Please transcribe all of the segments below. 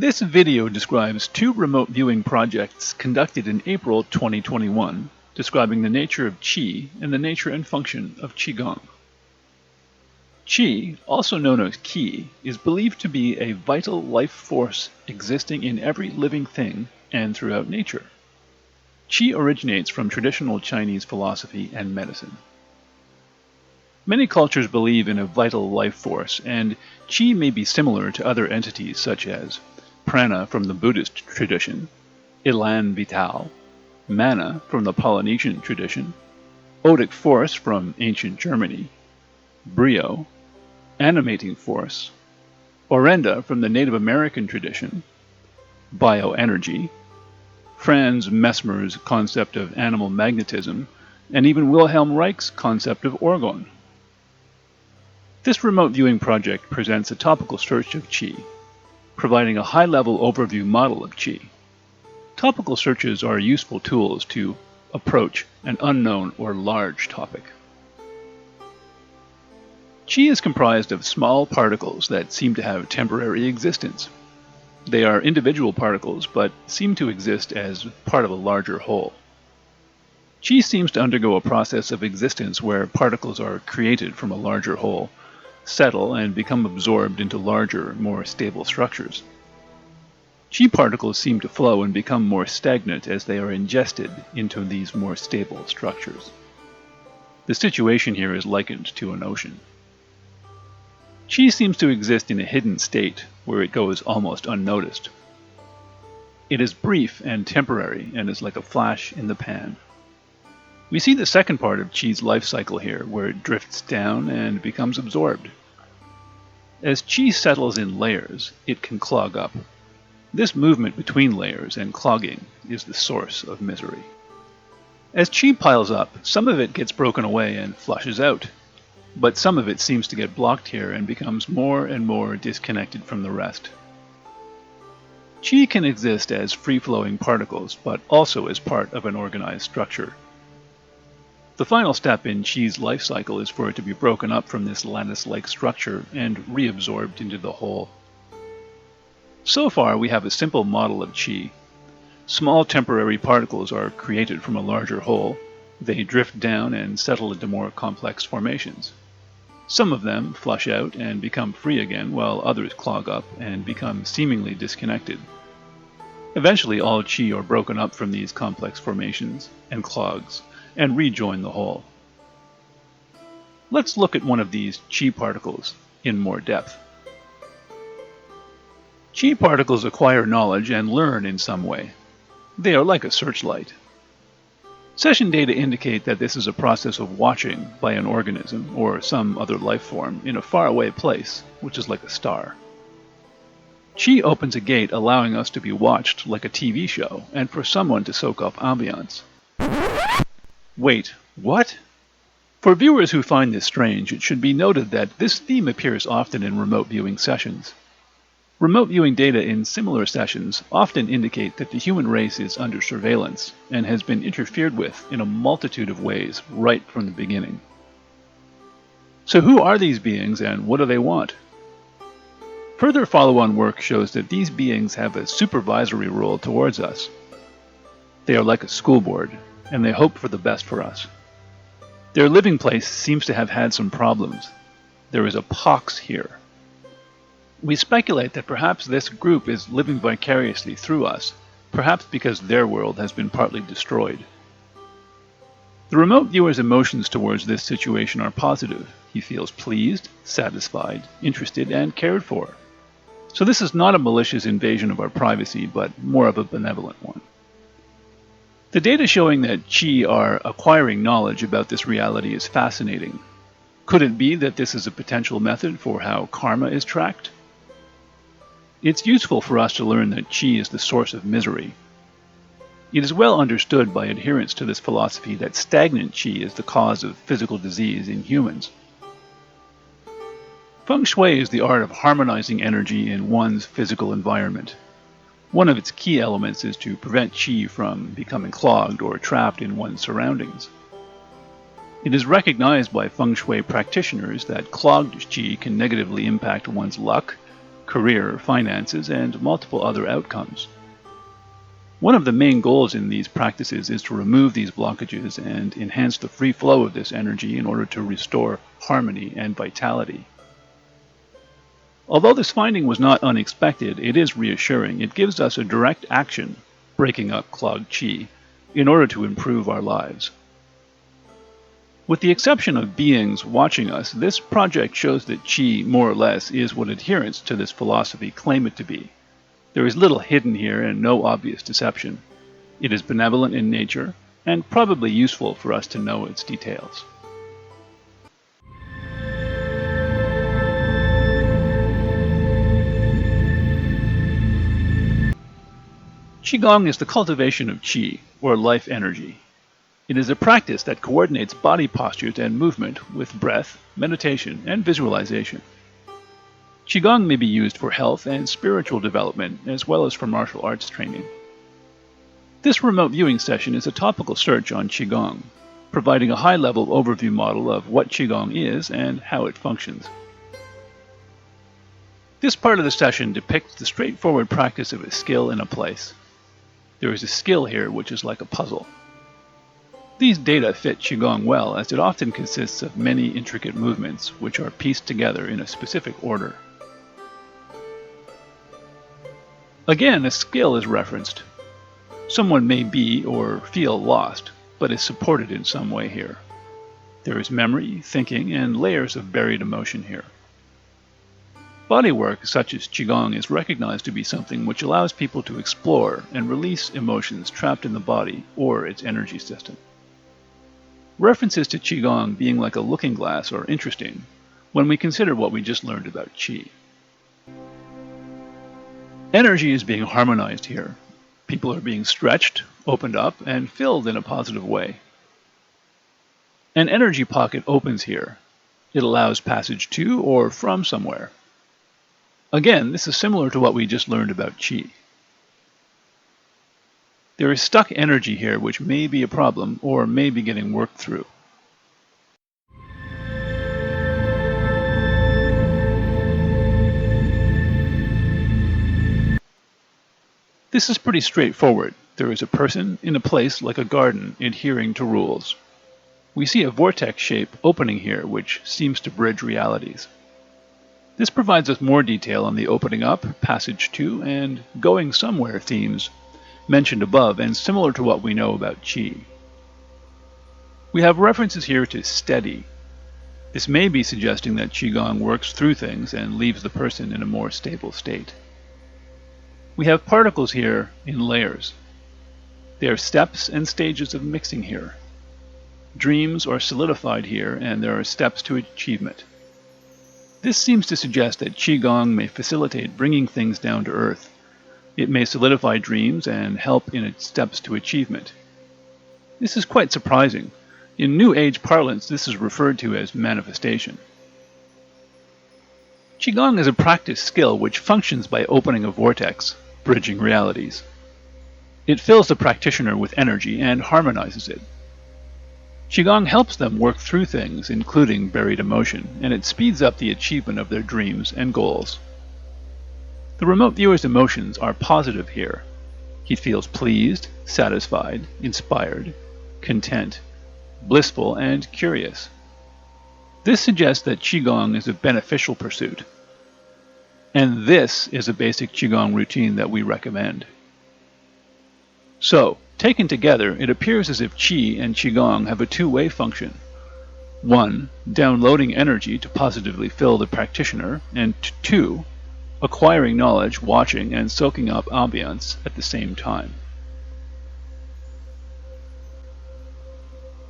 This video describes 2 remote viewing projects conducted in April 2021, describing the nature of Qi and the nature and function of Qigong. Qi, also known as Qi, is believed to be a vital life force existing in every living thing and throughout nature. Qi originates from traditional Chinese philosophy and medicine. Many cultures believe in a vital life force, and Qi may be similar to other entities such as prana from the Buddhist tradition, élan vital, mana from the Polynesian tradition, odic force from ancient Germany, brio, animating force, orenda from the Native American tradition, bioenergy, Franz Mesmer's concept of animal magnetism, and even Wilhelm Reich's concept of orgone. This remote viewing project presents a topical search of Qi, providing a high-level overview model of Qi. Topical searches are useful tools to approach an unknown or large topic. Qi is comprised of small particles that seem to have temporary existence. They are individual particles, but seem to exist as part of a larger whole. Qi seems to undergo a process of existence where particles are created from a larger whole, settle, and become absorbed into larger, more stable structures. Qi particles seem to flow and become more stagnant as they are ingested into these more stable structures. The situation here is likened to an ocean. Qi seems to exist in a hidden state where it goes almost unnoticed. It is brief and temporary and is like a flash in the pan. We see the second part of Qi's life cycle here, where it drifts down and becomes absorbed. As Qi settles in layers, it can clog up. This movement between layers and clogging is the source of misery. As Qi piles up, some of it gets broken away and flushes out, but some of it seems to get blocked here and becomes more and more disconnected from the rest. Qi can exist as free-flowing particles, but also as part of an organized structure. The final step in Qi's life cycle is for it to be broken up from this lattice-like structure and reabsorbed into the whole. So far, we have a simple model of Qi. Small temporary particles are created from a larger whole. They drift down and settle into more complex formations. Some of them flush out and become free again, while others clog up and become seemingly disconnected. Eventually, all Qi are broken up from these complex formations and clogs, and rejoin the whole. Let's look at one of these Qi particles in more depth. Qi particles acquire knowledge and learn in some way. They are like a searchlight. Session data indicate that this is a process of watching by an organism or some other life form in a faraway place, which is like a star. Qi opens a gate allowing us to be watched like a TV show and for someone to soak up ambiance. Wait, what? For viewers who find this strange, it should be noted that this theme appears often in remote viewing sessions. Remote viewing data in similar sessions often indicate that the human race is under surveillance and has been interfered with in a multitude of ways right from the beginning. So who are these beings and what do they want? Further follow-on work shows that these beings have a supervisory role towards us. They are like a school board, and they hope for the best for us. Their living place seems to have had some problems. There is a pox here. We speculate that perhaps this group is living vicariously through us, perhaps because their world has been partly destroyed. The remote viewer's emotions towards this situation are positive. He feels pleased, satisfied, interested, and cared for. So this is not a malicious invasion of our privacy, but more of a benevolent one. The data showing that Qi are acquiring knowledge about this reality is fascinating. Could it be that this is a potential method for how karma is tracked? It's useful for us to learn that Qi is the source of misery. It is well understood by adherents to this philosophy that stagnant Qi is the cause of physical disease in humans. Feng Shui is the art of harmonizing energy in one's physical environment. One of its key elements is to prevent Qi from becoming clogged or trapped in one's surroundings. It is recognized by Feng Shui practitioners that clogged Qi can negatively impact one's luck, career, finances, and multiple other outcomes. One of the main goals in these practices is to remove these blockages and enhance the free flow of this energy in order to restore harmony and vitality. Although this finding was not unexpected, it is reassuring. It gives us a direct action, breaking up clogged qi, in order to improve our lives. With the exception of beings watching us, this project shows that qi, more or less, is what adherents to this philosophy claim it to be. There is little hidden here and no obvious deception. It is benevolent in nature, and probably useful for us to know its details. Qigong is the cultivation of qi, or life energy. It is a practice that coordinates body postures and movement with breath, meditation, and visualization. Qigong may be used for health and spiritual development, as well as for martial arts training. This remote viewing session is a topical search on Qigong, providing a high-level overview model of what Qigong is and how it functions. This part of the session depicts the straightforward practice of a skill in a place. There is a skill here which is like a puzzle. These data fit Qigong well, as it often consists of many intricate movements which are pieced together in a specific order. Again, a skill is referenced. Someone may be or feel lost, but is supported in some way here. There is memory, thinking, and layers of buried emotion here. Bodywork, such as Qigong, is recognized to be something which allows people to explore and release emotions trapped in the body or its energy system. References to Qigong being like a looking glass are interesting when we consider what we just learned about Qi. Energy is being harmonized here. People are being stretched, opened up, and filled in a positive way. An energy pocket opens here. It allows passage to or from somewhere. Again, this is similar to what we just learned about Qi. There is stuck energy here which may be a problem or may be getting worked through. This is pretty straightforward. There is a person in a place like a garden adhering to rules. We see a vortex shape opening here which seems to bridge realities. This provides us more detail on the opening up, passage to, and going somewhere themes mentioned above and similar to what we know about Qi. We have references here to steady. This may be suggesting that Qigong works through things and leaves the person in a more stable state. We have particles here in layers. There are steps and stages of mixing here. Dreams are solidified here, and there are steps to achievement. This seems to suggest that Qigong may facilitate bringing things down to earth. It may solidify dreams and help in its steps to achievement. This is quite surprising. In New Age parlance, this is referred to as manifestation. Qigong is a practice skill which functions by opening a vortex, bridging realities. It fills the practitioner with energy and harmonizes it. Qigong helps them work through things, including buried emotion, and it speeds up the achievement of their dreams and goals. The remote viewer's emotions are positive here. He feels pleased, satisfied, inspired, content, blissful, and curious. This suggests that Qigong is a beneficial pursuit. And this is a basic Qigong routine that we recommend. So, taken together, it appears as if Qi and Qigong have a two-way function. 1. Downloading energy to positively fill the practitioner, and 2. Acquiring knowledge, watching, and soaking up ambience at the same time.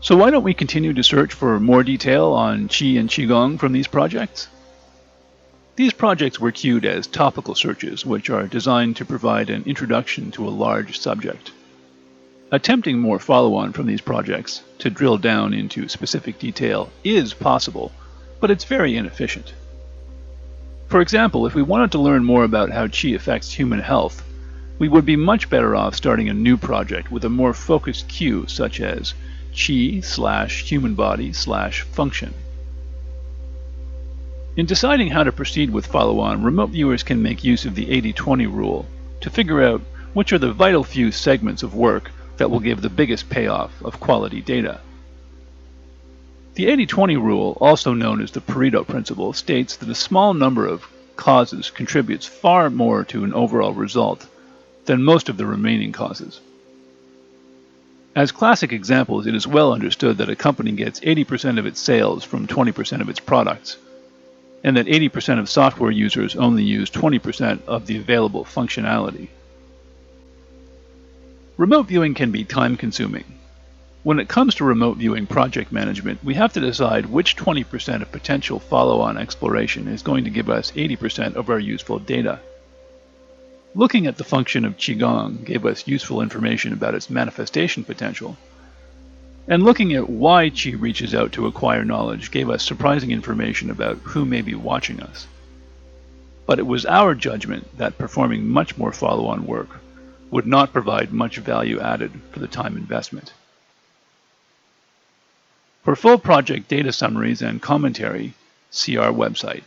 So why don't we continue to search for more detail on Qi and Qigong from these projects? These projects were queued as topical searches, which are designed to provide an introduction to a large subject. Attempting more follow-on from these projects to drill down into specific detail is possible, but it's very inefficient. For example, if we wanted to learn more about how Qi affects human health, we would be much better off starting a new project with a more focused cue such as Qi/human body/function. In deciding how to proceed with follow-on, remote viewers can make use of the 80-20 rule to figure out which are the vital few segments of work that will give the biggest payoff of quality data. The 80-20 rule, also known as the Pareto principle, states that a small number of causes contributes far more to an overall result than most of the remaining causes. As classic examples, it is well understood that a company gets 80% of its sales from 20% of its products, and that 80% of software users only use 20% of the available functionality. Remote viewing can be time-consuming. When it comes to remote viewing project management, we have to decide which 20% of potential follow-on exploration is going to give us 80% of our useful data. Looking at the function of Qigong gave us useful information about its manifestation potential, and looking at why Qi reaches out to acquire knowledge gave us surprising information about who may be watching us. But it was our judgment that performing much more follow-on work would not provide much value added for the time investment. For full project data summaries and commentary, see our website.